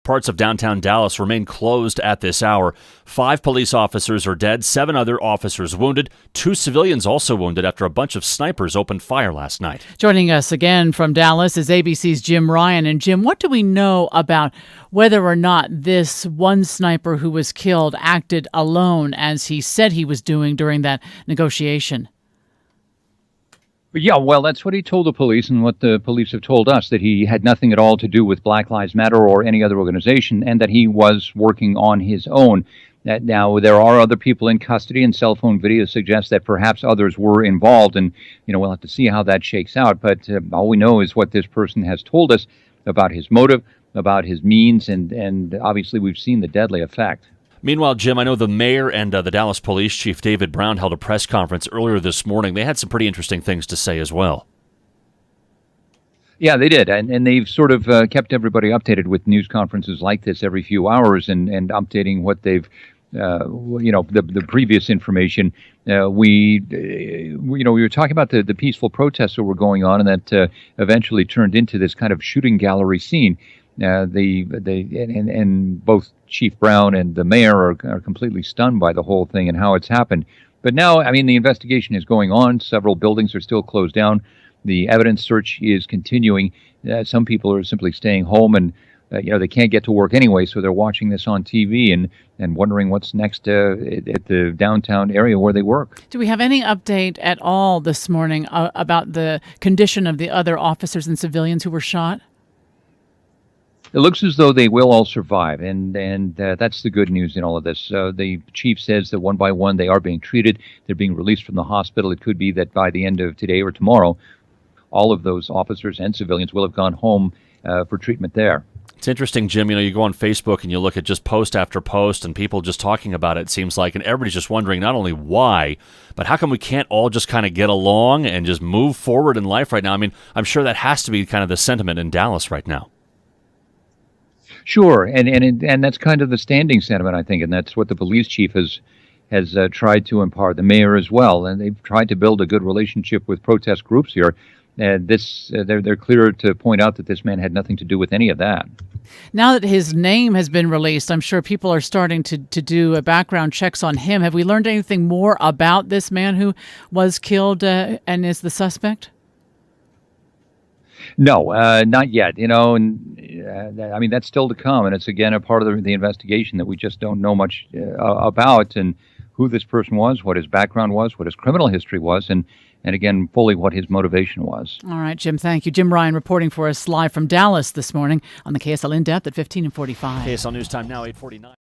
Parts of downtown Dallas remain closed at this hour. 5 police officers are dead, 7 other officers wounded. 2 civilians also wounded after a bunch of snipers opened fire last night. Joining us again from Dallas is ABC's Jim Ryan. And Jim, what do we know about whether or not this one sniper who was killed acted alone as he said he was doing during that negotiation? Yeah, well, that's what he told the police and what the police have told us, that he had nothing at all to do with Black Lives Matter or any other organization, and that he was working on his own. That now there are other people in custody, and cell phone video suggests that perhaps others were involved, and we'll have to see how that shakes out. But all we know is what this person has told us about his motive, about his means, and obviously we've seen the deadly effect. Meanwhile, Jim, I know the mayor and the Dallas Police Chief David Brown held a press conference earlier this morning. They had some pretty interesting things to say as well. Yeah, they did, and they've sort of kept everybody updated with news conferences like this every few hours and updating what they've, the previous information. We were talking about the peaceful protests that were going on, and that eventually turned into this kind of shooting gallery scene. And both Chief Brown and the mayor are completely stunned by the whole thing and how it's happened. But now, the investigation is going on. Several buildings are still closed down. The evidence search is continuing. Some people are simply staying home, and they can't get to work anyway, so they're watching this on TV and wondering what's next at the downtown area where they work. Do we have any update at all this morning about the condition of the other officers and civilians who were shot? It looks as though they will all survive, and that's the good news in all of this. The chief says that one by one they are being treated. They're being released from the hospital. It could be that by the end of today or tomorrow, all of those officers and civilians will have gone home for treatment there. It's interesting, Jim. You go on Facebook and you look at just post after post and people just talking about it seems like, and everybody's just wondering not only why, but how come we can't all just kind of get along and just move forward in life right now? I'm sure that has to be kind of the sentiment in Dallas right now. Sure, and that's kind of the standing sentiment, I think, and that's what the police chief has tried to impart, the mayor as well, and they've tried to build a good relationship with protest groups here. And they're clear to point out that this man had nothing to do with any of that. Now that his name has been released, I'm sure people are starting to do background checks on him. Have we learned anything more about this man who was killed and is the suspect? No, not yet. That's still to come, and it's again a part of the investigation that we just don't know much about, and who this person was, what his background was, what his criminal history was, and again, fully what his motivation was. All right, Jim, thank you. Jim Ryan reporting for us live from Dallas this morning on the KSL In-Depth at 15 and 45. KSL News Time now, 8:49.